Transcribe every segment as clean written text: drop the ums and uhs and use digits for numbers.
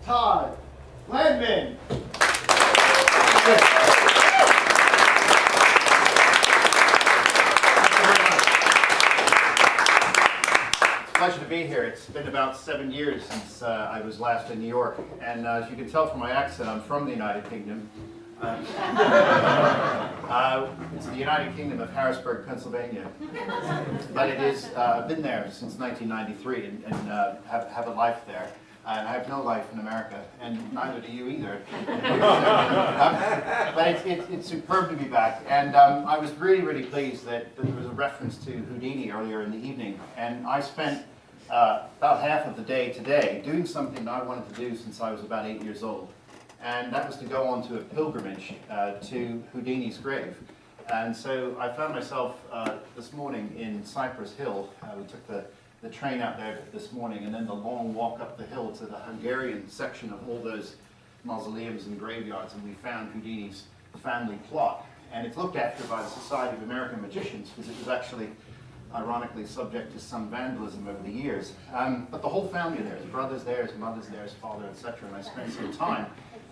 Todd Landman. Pleasure to be here. It's been about 7 years since I was last in New York, and as you can tell from my accent, I'm from the United Kingdom. It's the United Kingdom of Harrisburg, Pennsylvania, but it is been there since 1993 and have a life there. And I have no life in America, and neither do you either. But it's superb to be back, and I was really pleased that there was a reference to Houdini earlier in the evening, and I spent about half of the day today doing something that I wanted to do since I was about 8 years old, and that was to go on to a pilgrimage to Houdini's grave. And so I found myself this morning in Cypress Hill. We took the train out there this morning, and then the long walk up the hill to the Hungarian section of all those mausoleums and graveyards, and we found Houdini's family plot. And it's looked after by the Society of American Magicians, because it was actually, ironically, subject to some vandalism over the years. But the whole family there, his brother's there, his mother's there, his father, etc. And I spent some time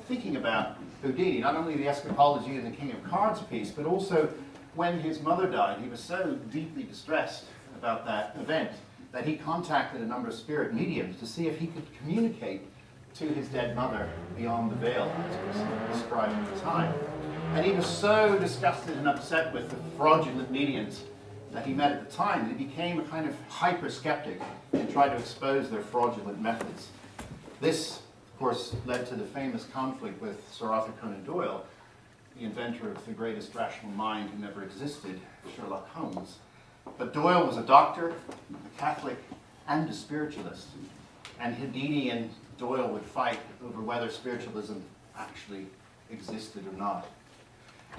thinking about Houdini, not only the eschatology and the King of Cards piece, but also when his mother died, he was so deeply distressed about that event that he contacted a number of spirit mediums to see if he could communicate to his dead mother beyond the veil, as was described at the time. And he was so disgusted and upset with the fraudulent mediums that he met at the time that he became a kind of hyper-skeptic and tried to expose their fraudulent methods. This, of course, led to the famous conflict with Sir Arthur Conan Doyle, the inventor of the greatest rational mind who never existed, Sherlock Holmes. But Doyle was a doctor, a Catholic, and a spiritualist. And Houdini and Doyle would fight over whether spiritualism actually existed or not.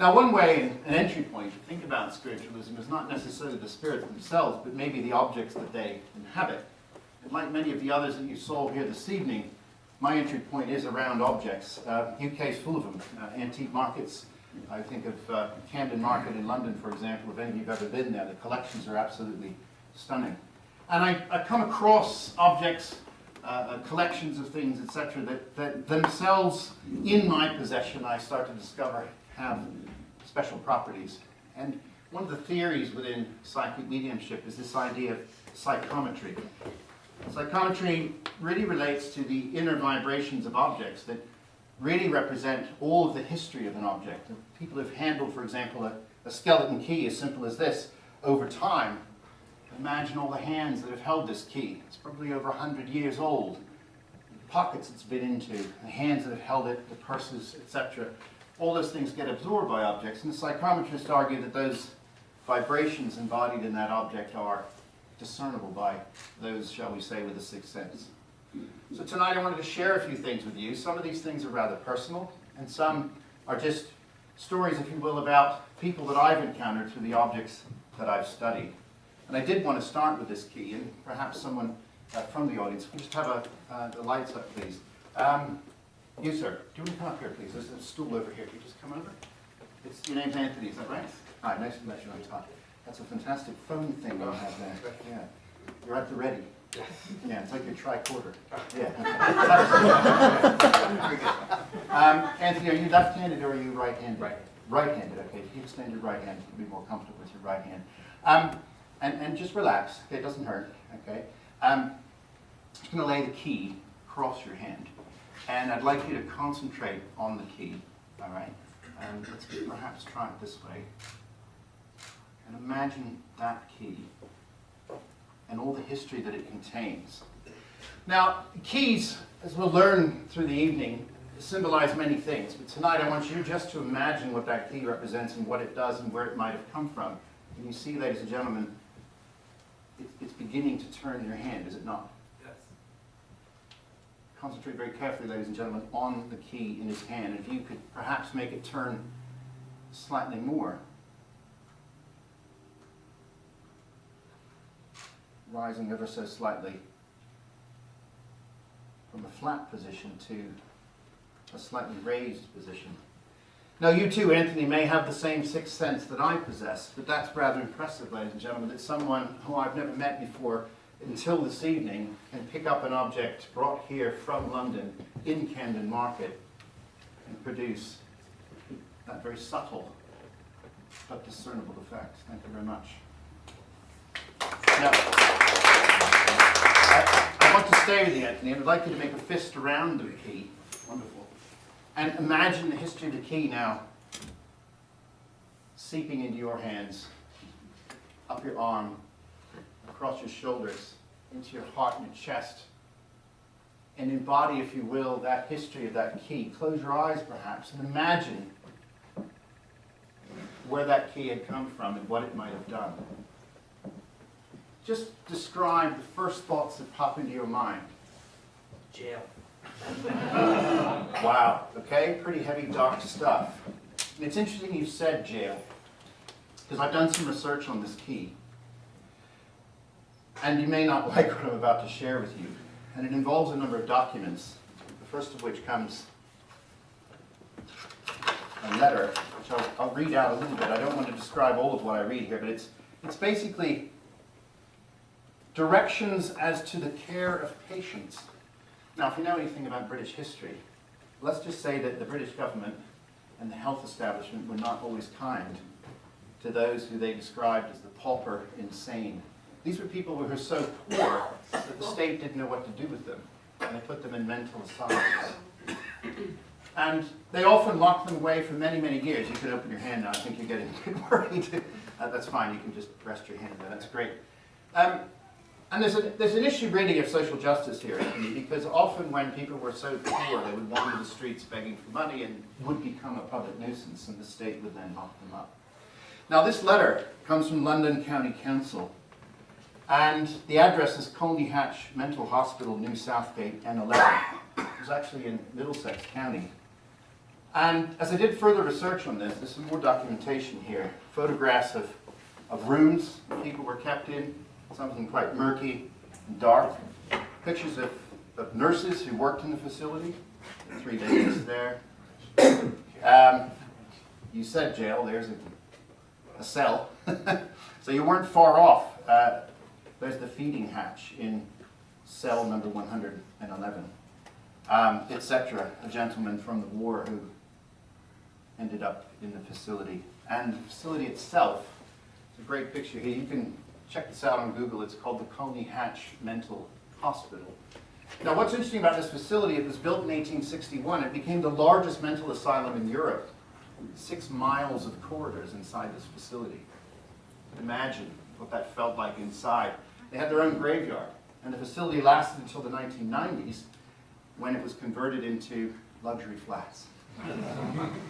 Now, one way, an entry point to think about spiritualism is not necessarily the spirits themselves, but maybe the objects that they inhabit. And like many of the others that you saw here this evening, my entry point is around objects. UK is full of them. Antique markets. I think of Camden Market in London, for example. If any of you have ever been there, the collections are absolutely stunning. And I come across objects, collections of things, etc., that themselves, in my possession, I start to discover have special properties. And one of the theories within psychic mediumship is this idea of psychometry. Psychometry really relates to the inner vibrations of objects that really represent all of the history of an object. People have handled, for example, a skeleton key as simple as this over time. Imagine all the hands that have held this key. It's probably over 100 years old. The pockets it's been into, the hands that have held it, the purses, etc. All those things get absorbed by objects, and the psychometrists argue that those vibrations embodied in that object are discernible by those, shall we say, with a sixth sense. So tonight I wanted to share a few things with you. Some of these things are rather personal, and some are just stories, if you will, about people that I've encountered through the objects that I've studied. And I did want to start with this key, and perhaps someone from the audience can just have the lights up, please. You, sir, do you want to come up here, please? There's a stool over here. Can you just come over? Your name's Anthony, is that right? Hi, nice to meet you on top. That's a fantastic phone thing you have there. Yeah. You're at the ready. Yeah, it's like your tricorder. Yeah. Very good. Anthony, are you left-handed or are you right-handed? Right-handed, okay. If you extend your right hand, you'll be more comfortable with your right hand. And just relax, okay, it doesn't hurt, okay. I'm just going to lay the key across your hand, and I'd like you to concentrate on the key, all right? Let's perhaps try it this way. And imagine that key and all the history that it contains. Now, keys, as we'll learn through the evening, symbolize many things, but tonight I want you just to imagine what that key represents and what it does and where it might have come from. And you see, ladies and gentlemen, it's beginning to turn in your hand, is it not? Yes. Concentrate very carefully, ladies and gentlemen, on the key in his hand. If you could perhaps make it turn slightly more. Rising ever so slightly from a flat position to a slightly raised position. Now you too, Anthony, may have the same sixth sense that I possess, but that's rather impressive, ladies and gentlemen, that someone who I've never met before until this evening and pick up an object brought here from London in Camden Market and produce that very subtle but discernible effect. Thank you very much. Now, I want to stay with you, Anthony, and I'd like you to make a fist around the key. Wonderful. And imagine the history of the key now seeping into your hands, up your arm, across your shoulders, into your heart and your chest. And embody, if you will, that history of that key. Close your eyes, perhaps, and imagine where that key had come from and what it might have done. Just describe the first thoughts that pop into your mind. Jail. Wow, okay, pretty heavy, dark stuff. And it's interesting you said jail, because I've done some research on this key. And you may not like what I'm about to share with you. And it involves a number of documents, the first of which comes a letter, which I'll read out a little bit. I don't want to describe all of what I read here, but it's basically directions as to the care of patients. Now, if you know anything about British history, let's just say that the British government and the health establishment were not always kind to those who they described as the pauper insane. These were people who were so poor that the state didn't know what to do with them, and they put them in mental asylums. And they often locked them away for many, many years. You can open your hand now. I think you're getting a bit worried. That's fine. You can just rest your hand there. That's great. And there's an issue really of social justice here, Anthony, because often when people were so poor, they would wander the streets begging for money and would become a public nuisance, and the state would then lock them up. Now, this letter comes from London County Council, and the address is Colney Hatch Mental Hospital, New Southgate, N11. It was actually in Middlesex County. And as I did further research on this, there's some more documentation here. Photographs of rooms that people were kept in, some of them quite murky and dark. Pictures of nurses who worked in the facility, 3 ladies there. You said jail, there's a cell. So you weren't far off. There's the feeding hatch in cell number 111, etc. A gentleman from the war who ended up in the facility. And the facility itself, it's a great picture here. You can check this out on Google. It's called the Colney Hatch Mental Hospital. Now, what's interesting about this facility, it was built in 1861. It became the largest mental asylum in Europe. 6 miles of corridors inside this facility. Imagine what that felt like inside. They had their own graveyard, and the facility lasted until the 1990s, when it was converted into luxury flats.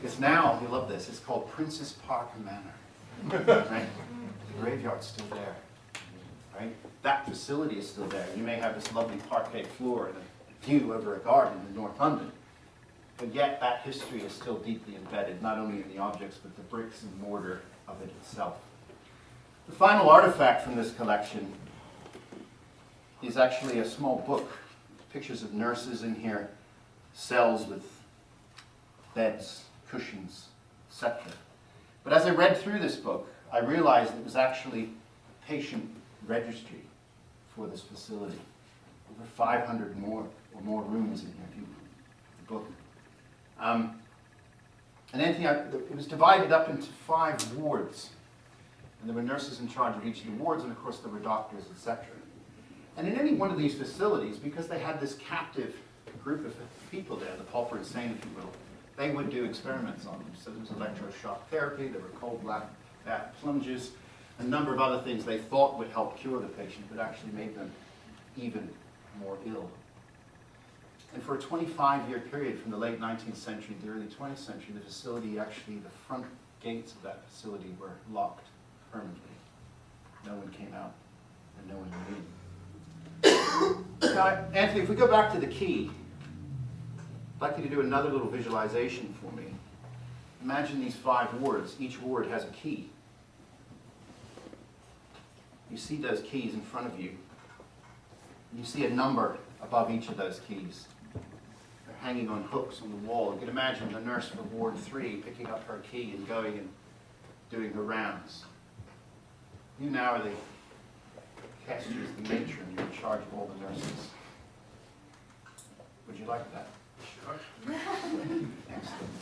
It's now, you love this, it's called Princess Park Manor. Right? The graveyard's still there. Right? That facility is still there. You may have this lovely parquet floor and a view over a garden in North London. But yet that history is still deeply embedded, not only in the objects, but the bricks and mortar of it itself. The final artifact from this collection is actually a small book. Pictures of nurses in here, cells with beds, cushions, etc. But as I read through this book, I realized it was actually a patient registry for this facility. Over 500 more rooms in here, if you read the book. And Anthony, it was divided up into 5 wards. And there were nurses in charge of each of the wards, and of course there were doctors, etc. And in any one of these facilities, because they had this captive group of people there, the pauper insane, if you will, they would do experiments on them. So there was electroshock therapy, there were cold bath plunges, a number of other things they thought would help cure the patient, but actually made them even more ill. And for a 25-year period from the late 19th century to the early 20th century, the facility, actually the front gates of that facility were locked permanently. No one came out and no one went in. Now, Anthony, if we go back to the key, I'd like you to do another little visualization for me. Imagine these 5 wards. Each ward has a key. You see those keys in front of you. You see a number above each of those keys. They're hanging on hooks on the wall. You can imagine the nurse for Ward 3 picking up her key and going and doing her rounds. You now are the test you as the matron. You're in charge of all the nurses. Would you like that? Sure. Excellent.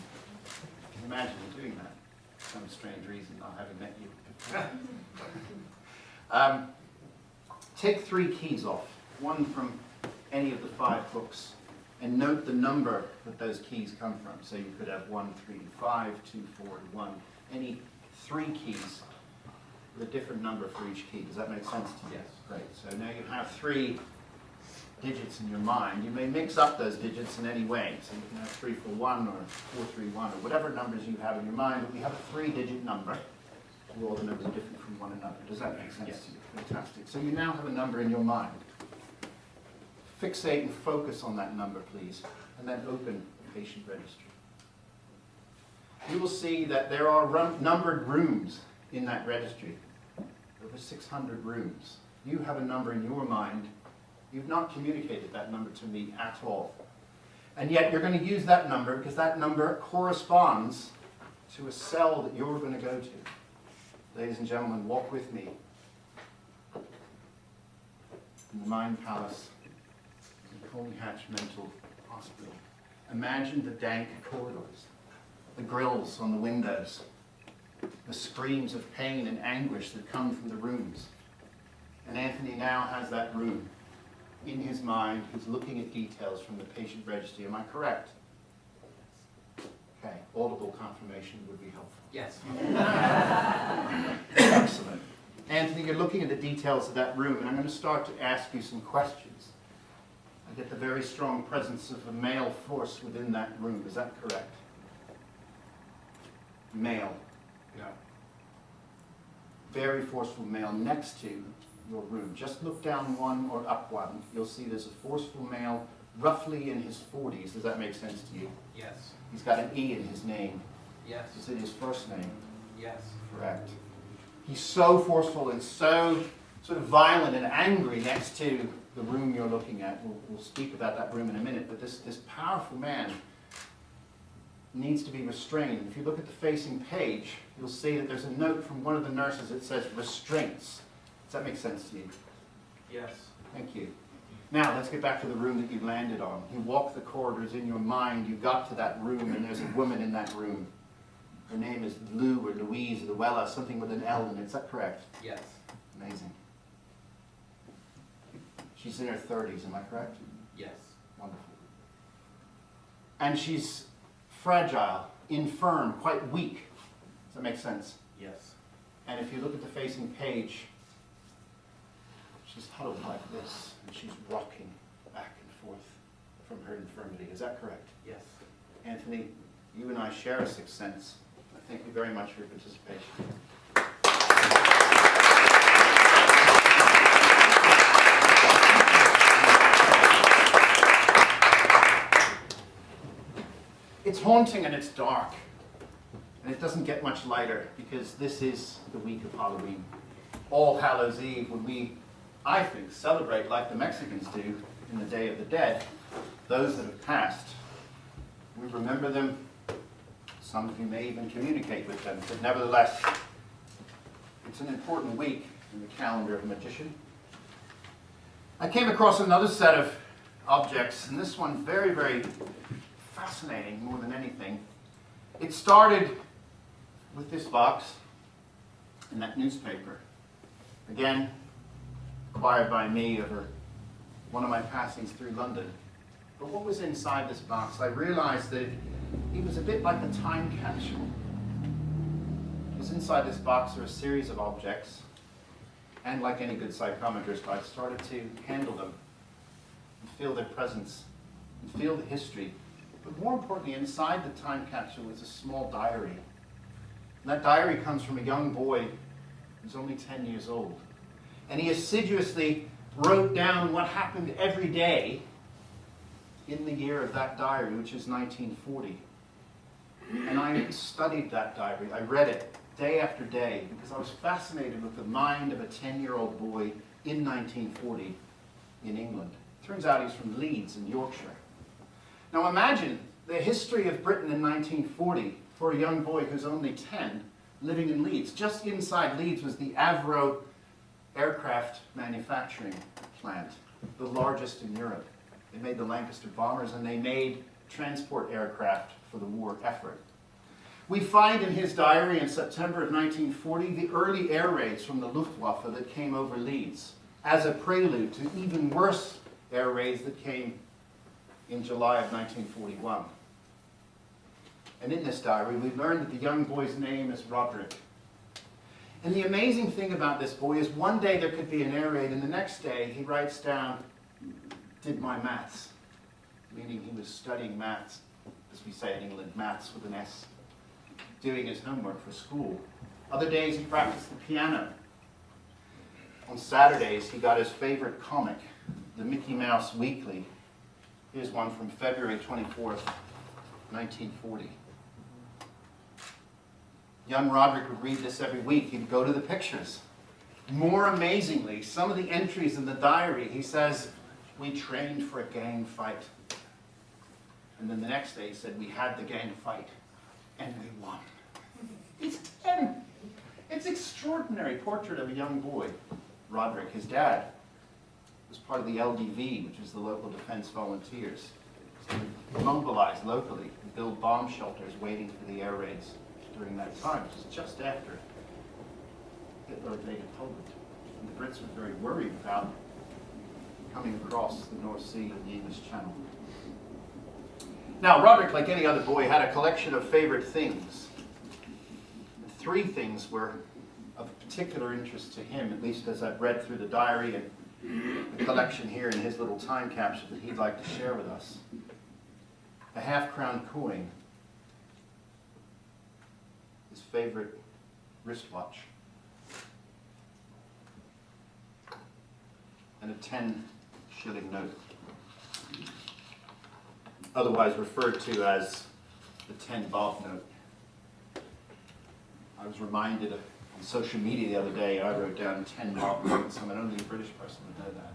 Can you imagine doing that? For some strange reason, not having met you. Take 3 keys off, one from any of the 5 books, and note the number that those keys come from. So you could have 1, 3, 5, 2, 4, 1. Any 3 keys with a different number for each key. Does that make sense to you? Yes. Great. So now you have 3 digits in your mind. You may mix up those digits in any way. So you can have 3, 4, 1 or 4, 3, 1 or whatever numbers you have in your mind. But we have a 3-digit number. All the numbers are different from one another. Does that make sense to you? Fantastic. So you now have a number in your mind. Fixate and focus on that number, please, and then open the patient registry. You will see that there are numbered rooms in that registry. Over 600 rooms. You have a number in your mind. You've not communicated that number to me at all. And yet you're going to use that number because that number corresponds to a cell that you're going to go to. Ladies and gentlemen, walk with me in the Mind Palace in Holy Hatch Mental Hospital. Imagine the dank corridors, the grills on the windows, the screams of pain and anguish that come from the rooms. And Anthony now has that room in his mind. He's looking at details from the patient registry. Am I correct? Okay, audible confirmation would be helpful. Yes. Excellent. Anthony, you're looking at the details of that room, and I'm going to start to ask you some questions. I get the very strong presence of a male force within that room. Is that correct? Male. No. Very forceful male next to your room. Just look down one or up one. You'll see there's a forceful male roughly in his 40s. Does that make sense to you? Yes. He's got an E in his name. Yes. Is it his first name? Yes. Correct. He's so forceful and so sort of violent and angry next to the room you're looking at. We'll speak about that room in a minute, but this powerful man needs to be restrained. If you look at the facing page, you'll see that there's a note from one of the nurses that says restraints. Does that make sense to you? Yes. Thank you. Now, let's get back to the room that you landed on. You walk the corridors in your mind, you got to that room, and there's a woman in that room. Her name is Lou or Louise or Luella, something with an L in it. Is that correct? Yes. Amazing. She's in her 30s, am I correct? Yes. Wonderful. And she's fragile, infirm, quite weak. Does that make sense? Yes. And if you look at the facing page, she's huddled like this, and she's rocking back and forth from her infirmity. Is that correct? Yes. Anthony, you and I share a sixth sense. I thank you very much for your participation. It's haunting and it's dark. And it doesn't get much lighter because this is the week of Halloween. All Hallows Eve, when we, I think, celebrate like the Mexicans do in the Day of the Dead, those that have passed. We remember them. Some of you may even communicate with them, but nevertheless, it's an important week in the calendar of a magician. I came across another set of objects, and this one very, very fascinating more than anything. It started with this box and that newspaper. Again, acquired by me over one of my passings through London. But what was inside this box? I realized that it was a bit like a time capsule. Because inside this box are a series of objects, and like any good psychometrist, I started to handle them and feel their presence and feel the history. But more importantly, inside the time capsule is a small diary. And that diary comes from a young boy who's only 10 years old. And he assiduously wrote down what happened every day in the year of that diary, which is 1940. And I studied that diary. I read it day after day because I was fascinated with the mind of a 10-year-old boy in 1940 in England. Turns out he's from Leeds in Yorkshire. Now imagine the history of Britain in 1940 for a young boy who's only 10 living in Leeds. Just inside Leeds was the Avro aircraft manufacturing plant, the largest in Europe. They made the Lancaster bombers, and they made transport aircraft for the war effort. We find in his diary in September of 1940 the early air raids from the Luftwaffe that came over Leeds as a prelude to even worse air raids that came in July of 1941. And in this diary, we learn that the young boy's name is Roderick. And the amazing thing about this boy is one day there could be an air raid, and the next day he writes down, did my maths, meaning he was studying maths, as we say in England, maths with an S, doing his homework for school. Other days he practiced the piano. On Saturdays he got his favorite comic, the Mickey Mouse Weekly. Here's one from February 24th, 1940. Young Roderick would read this every week. He'd go to the pictures. More amazingly, some of the entries in the diary, he says, we trained for a gang fight. And then the next day he said, we had the gang fight, and we won. He's 10. It's an extraordinary portrait of a young boy. Roderick, his dad, was part of the LDV, which is the local defense volunteers. So they mobilized locally and build bomb shelters waiting for the air raids during that time, which is just after Hitler invaded Poland. And the Brits were very worried about coming across the North Sea and the English Channel. Now, Roderick, like any other boy, had a collection of favorite things. And 3 things were of particular interest to him, at least as I've read through the diary and the collection here in his little time capsule that he'd like to share with us. A half-crown coin, his favorite wristwatch, and a 10-shilling note, otherwise referred to as the 10-bob note. I was reminded of, on social media the other day, I wrote down 10-bob notes. I'm only a British person to know that.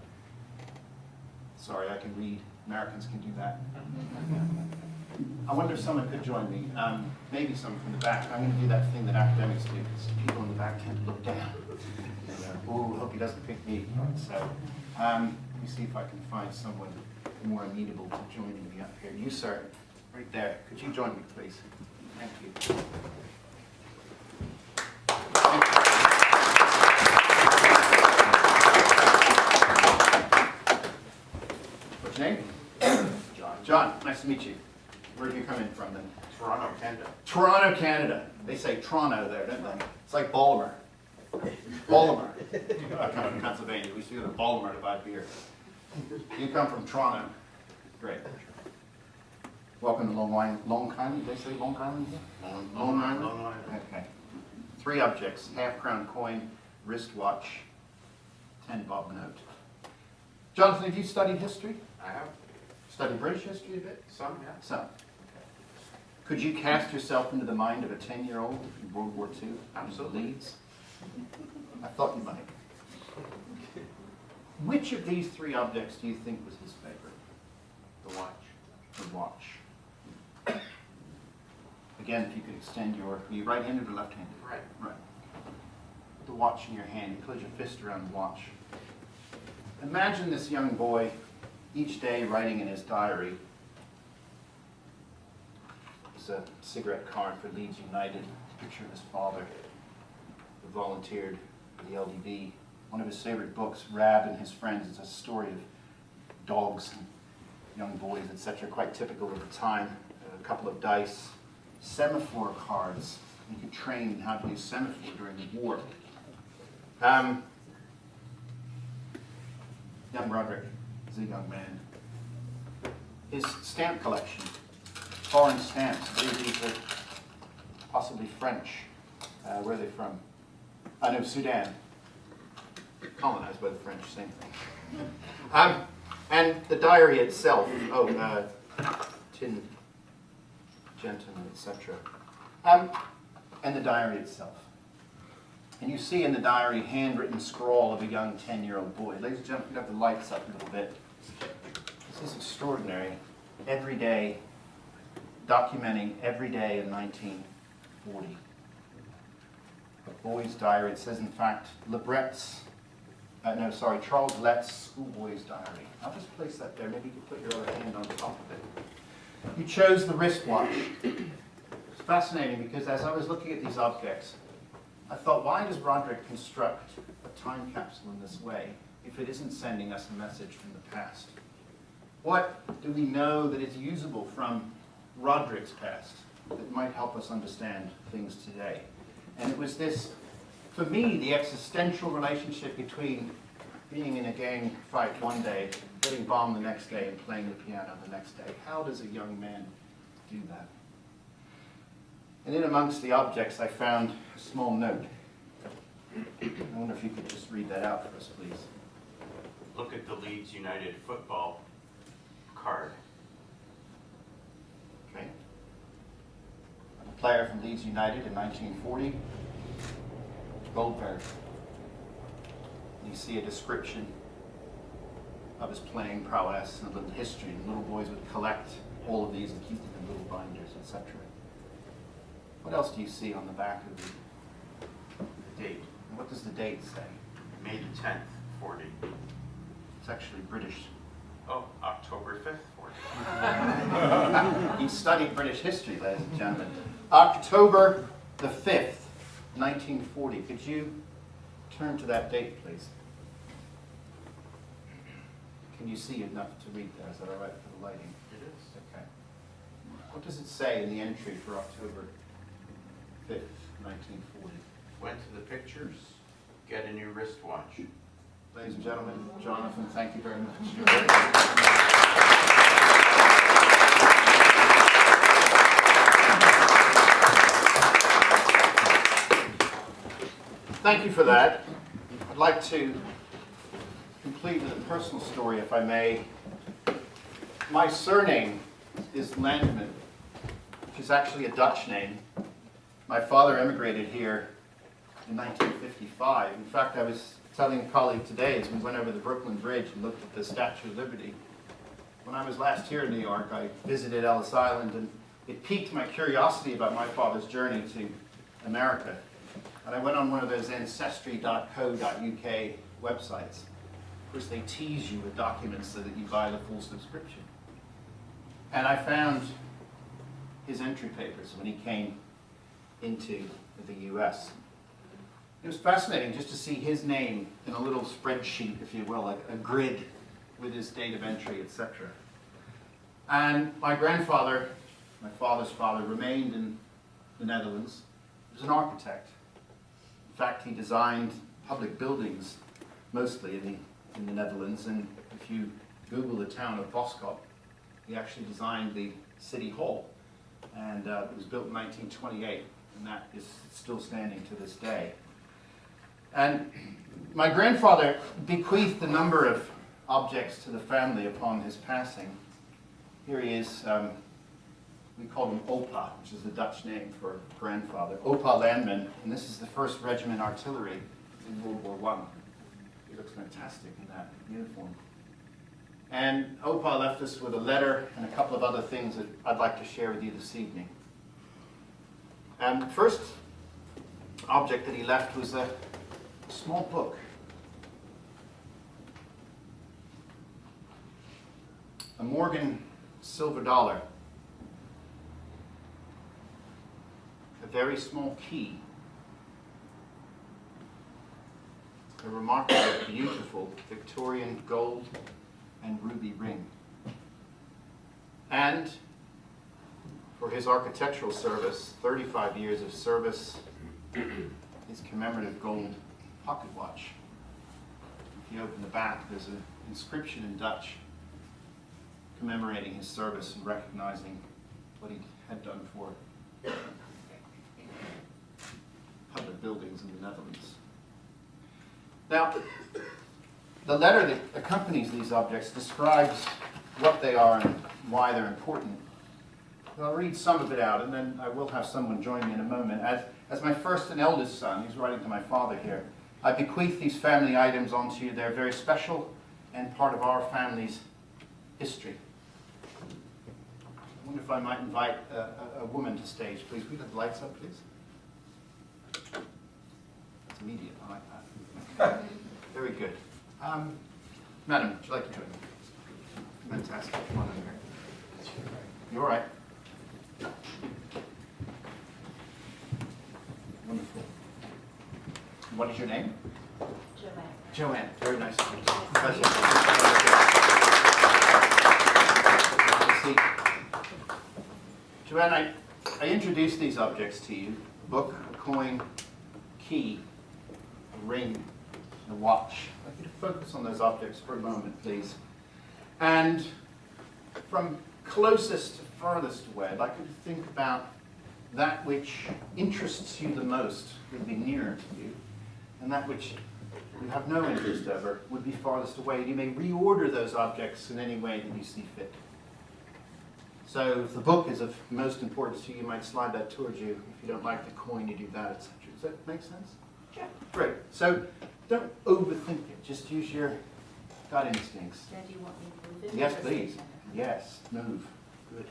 Sorry, I can read. Americans can do that. I wonder if someone could join me. Maybe someone from the back. I'm going to do that thing that academics do, because people in the back tend to look down. Oh, hope he doesn't pick me. So, let me see if I can find someone more amenable to joining me up here. You, sir, right there. Could you join me, please? Thank you. What's your name? John. John, nice to meet you. Where do you come in from then? Toronto, Canada. Toronto, Canada. They say Toronto there, don't they? It's like Baltimore. Baltimore. I come from Pennsylvania. We used to go to Baltimore to buy beer. You come from Toronto. Great. Welcome to Long Island. Did they say Long Island? Long Island? Long Island. Okay. 3 objects: half-crown coin, wristwatch, 10-bob note. Jonathan, have you studied history? I have Studied British history a bit? some, yeah. Some. Could you cast yourself into the mind of a 10-year-old in World War II? Absolutely. Leeds? I thought you might. Which of these 3 objects do you think was his favorite? The watch. The watch. Again, if you could extend your... Are you right-handed or left-handed? Right. Right. The watch in your hand. You close your fist around the watch. Imagine this young boy each day writing in his diary. It's a cigarette card for Leeds United, a picture of his father, who volunteered for the LDV. One of his favorite books, Rab and His Friends, is a story of dogs and young boys, etc., quite typical of the time. A couple of dice, semaphore cards. You could train how to use semaphore during the war. Young Roderick is a young man. His stamp collection, foreign stamps, I believe these are possibly French. Where are they from? I know, Sudan. Colonized by the French, same thing. And the diary itself, Tin Gentleman, etc. And the diary itself. And you see in the diary handwritten scrawl of a young 10-year-old boy. Ladies and gentlemen, you have the lights up a little bit. This is extraordinary. Every day, documenting every day in 1940. A boy's diary. It says, in fact, Lebret's no, sorry, Charles Lett's Schoolboy's Diary. I'll just place that there. Maybe you could put your other hand on top of it. You chose the wristwatch. It's fascinating because as I was looking at these objects, I thought, why does Roderick construct a time capsule in this way if it isn't sending us a message from the past? What do we know that is usable from Roderick's past that might help us understand things today? And it was this, for me, the existential relationship between being in a gang fight one day, getting bombed the next day, and playing the piano the next day. How does a young man do that? And in amongst the objects, I found a small note. I wonder if you could just read that out for us, please. Look at the Leeds United football card. Okay. A player from Leeds United in 1940, Goldberg. You see a description of his playing prowess and a little history. And little boys would collect all of these and keep them in little binders, etc. What else do you see on the back of the date? And what does the date say? May 10th, 40. It's actually British. Oh, October 5th, 40. He studied British history, ladies and gentlemen. October the 5th, 1940. Could you turn to that date, please? Can you see enough to read there? Is that all right for the lighting? It is. Okay. What does it say in the entry for October 5th, 1940? Went to the pictures, get a new wristwatch. Ladies and gentlemen, Jonathan, thank you very much. Thank you for that. I'd like to complete with a personal story, if I may. My surname is Landman, which is actually a Dutch name. My father emigrated here in 1955. In fact, I was telling a colleague today as we went over the Brooklyn Bridge and looked at the Statue of Liberty. When I was last here in New York, I visited Ellis Island, and it piqued my curiosity about my father's journey to America. And I went on one of those ancestry.co.uk websites. Of course, they tease you with documents so that you buy the full subscription. And I found his entry papers when he came into the US. It was fascinating just to see his name in a little spreadsheet, if you will, a grid with his date of entry, etc. And my grandfather, my father's father, remained in the Netherlands. He was an architect. In fact, he designed public buildings, mostly in the Netherlands. And if you Google the town of Boskop, he actually designed the City Hall. And it was built in 1928, and that is still standing to this day. And my grandfather bequeathed a number of objects to the family upon his passing. Here he is, we call him Opa, which is the Dutch name for grandfather. Opa Landman, and this is the 1st Regiment Artillery in World War I. He looks fantastic in that uniform. And Opa left us with a letter and a couple of other things that I'd like to share with you this evening. The first object that he left was a small book. A Morgan silver dollar. A very small key. A remarkably beautiful Victorian gold and ruby ring. And for his architectural service, 35 years of service, his commemorative gold pocket watch. If you open the back, there's an inscription in Dutch commemorating his service and recognizing what he had done for public buildings in the Netherlands. Now, the letter that accompanies these objects describes what they are and why they're important. I'll read some of it out, and then I will have someone join me in a moment. As my first and eldest son, he's writing to my father here, I bequeath these family items onto you. They're very special and part of our family's history. I wonder if I might invite a woman to stage, please. Can we get the lights up, please? It's immediate. I like that. Very good. Madam, would you like to join me? Fantastic. Come on over here. You all right? Wonderful. What is your name? Joanne. Joanne. Very nice to meet you. Pleasure. See, Joanne, I introduced these objects to you: a book, a coin, key, a ring, and a watch. I'd like you to focus on those objects for a moment, please. And from closest to farthest away, I'd like you to think about that which interests you the most would be nearer to you, and that which you have no interest over would be farthest away. And you may reorder those objects in any way that you see fit. So if the book is of most importance to you, you might slide that towards you. If you don't like the coin, you do that, etc. Does that make sense? Sure. Great. So don't overthink it. Just use your gut instincts. Now, do you want me to move it? Yes, or stay please. center? Yes, move. Good.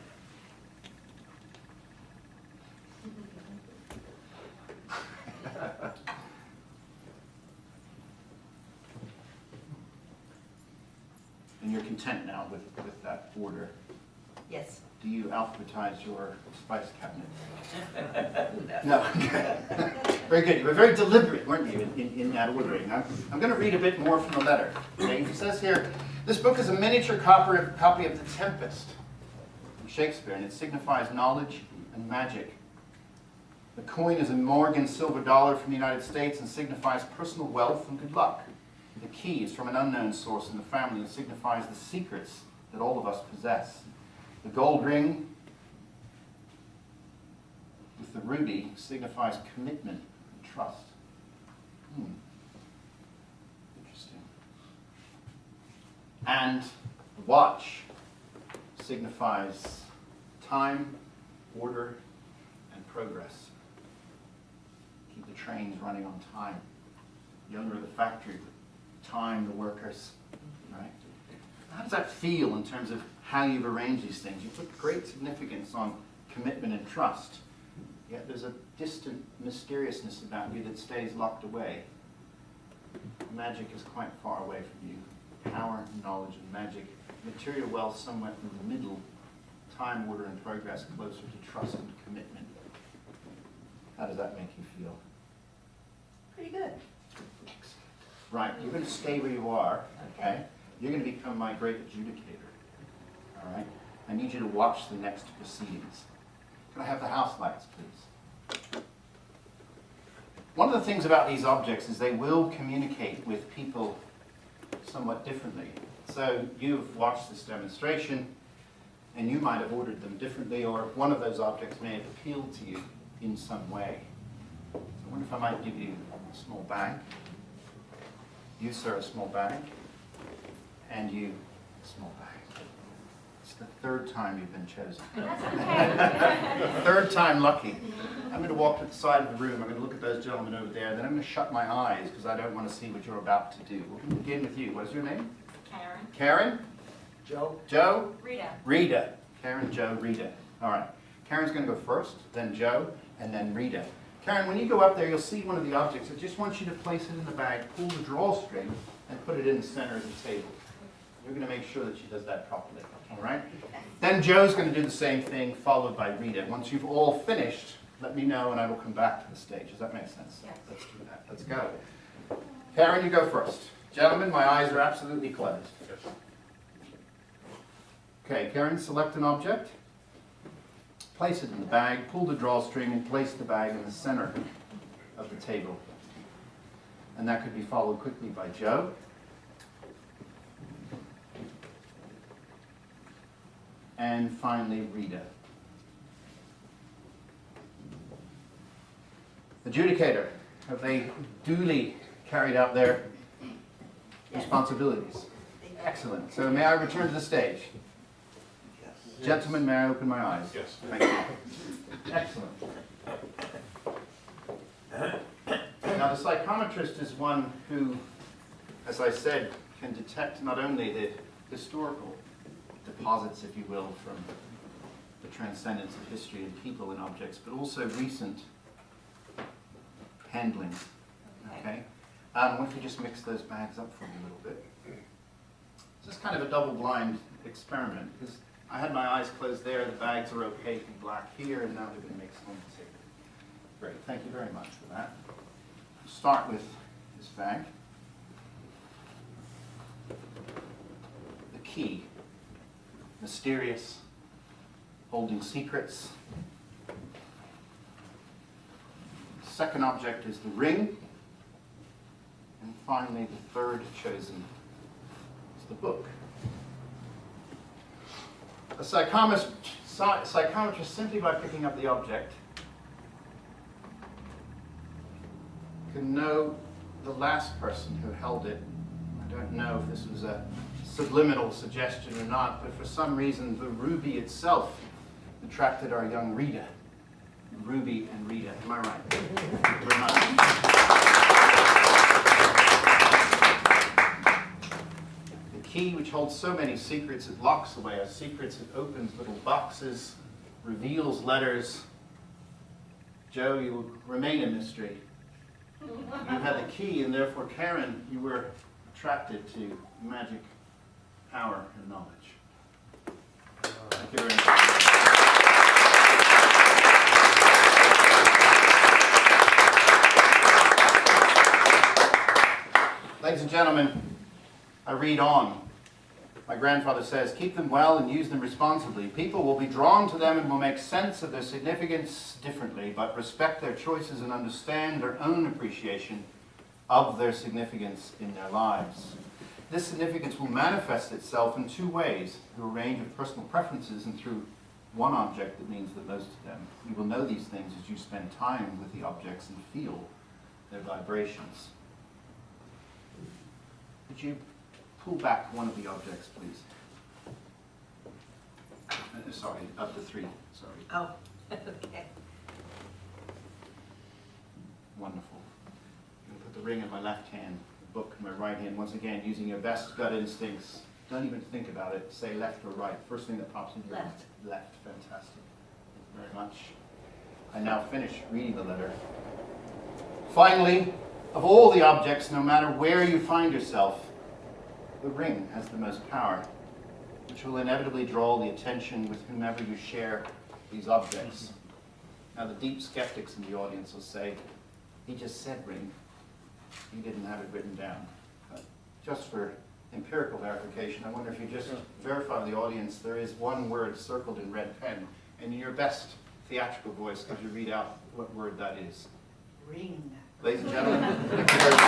And you're content now with that order. Yes. Do you alphabetize your spice cabinet? No. Very good. You were very deliberate, weren't you, in that ordering? I'm going to read a bit more from the letter. Okay? It says here, this book is a miniature copy of The Tempest from Shakespeare, and it signifies knowledge and magic. The coin is a Morgan silver dollar from the United States and signifies personal wealth and good luck. The key is from an unknown source in the family and signifies the secrets that all of us possess. The gold ring with the ruby signifies commitment and trust. Interesting. And the watch signifies time, order, and progress. Keep the trains running on time. The owner of the factory would time the workers, right? How does that feel in terms of how you've arranged these things? You put great significance on commitment and trust, yet there's a distant mysteriousness about you that stays locked away. Magic is quite far away from you. Power, knowledge, and magic. Material wealth somewhere in the middle. Time, order, and progress closer to trust and commitment. How does that make you feel? Pretty good. Excellent. Right, you're going to stay where you are, okay? You're going to become my great adjudicator, all right? I need you to watch the next proceedings. Can I have the house lights, please? One of the things about these objects is they will communicate with people somewhat differently. So you've watched this demonstration, and you might have ordered them differently, or one of those objects may have appealed to you in some way. So I wonder if I might give you a small bag. You, sir, a small bag. And you, a small bag. It's the third time you've been chosen. Third time lucky. I'm going to walk to the side of the room. I'm going to look at those gentlemen over there. Then I'm going to shut my eyes because I don't want to see what you're about to do. We'll begin with you. What is your name? Karen. Karen? Joe? Joe? Rita. Rita. Karen, Joe, Rita. All right. Karen's going to go first, then Joe, and then Rita. Karen, when you go up there, you'll see one of the objects. I just want you to place it in the bag, pull the drawstring, and put it in the center of the table. You're going to make sure that she does that properly. All right? Then Joe's going to do the same thing, followed by Rita. Once you've all finished, let me know, and I will come back to the stage. Does that make sense? Yes. Let's do that. Let's go. Karen, you go first. Gentlemen, my eyes are absolutely closed. Okay, Karen, select an object. Place it in the bag, pull the drawstring, and place the bag in the center of the table. And that could be followed quickly by Joe. And finally, Rita. Adjudicator, have they duly carried out their responsibilities? Excellent. So may I return to the stage? Gentlemen, may I open my eyes? Yes. Thank you. Excellent. Now, the psychometrist is one who, as I said, can detect not only the historical deposits, if you will, from the transcendence of history and people and objects, but also recent handling. Okay? What if you just mix those bags up for me a little bit? This is kind of a double-blind experiment, because I had my eyes closed there, the bags are opaque and black here, and now they've been mixed on the table. Great, thank you very much for that. Start with this bag. The key, mysterious, holding secrets. Second object is the ring. And finally, the third chosen is the book. A psychometrist, simply by picking up the object, can know the last person who held it. I don't know if this was a subliminal suggestion or not, but for some reason the ruby itself attracted our young reader. Ruby and Rita, am I right? Thank you very much. The key, which holds so many secrets, it locks away our secrets, it opens little boxes, reveals letters. Joe, you will remain a mystery. You had the key, and therefore, Karen, you were attracted to magic, power, and knowledge. Thank you very much. Ladies and gentlemen, I read on. My grandfather says, keep them well and use them responsibly. People will be drawn to them and will make sense of their significance differently, but respect their choices and understand their own appreciation of their significance in their lives. This significance will manifest itself in two ways, through a range of personal preferences and through one object that means the most to them. You will know these things as you spend time with the objects and feel their vibrations. Could you pull back one of the objects, please? Sorry, up to three. Sorry. Oh, okay. Wonderful. I'm going to put the ring in my left hand, the book in my right hand. Once again, using your best gut instincts. Don't even think about it. Say left or right. First thing that pops into your mind. Left. Fantastic. Thank you very much. I now finish reading the letter. Finally, of all the objects, no matter where you find yourself, the ring has the most power, which will inevitably draw the attention with whomever you share these objects. Now, the deep skeptics in the audience will say, he just said ring. He didn't have it written down. But just for empirical verification, I wonder if you just verify with the audience there is one word circled in red pen, and in your best theatrical voice, could you read out what word that is? Ring. Ladies and gentlemen, thank you very much.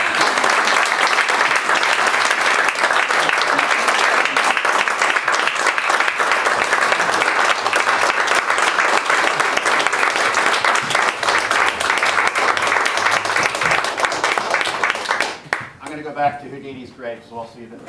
I'm going to go back to Houdini's grave, so I'll see you then.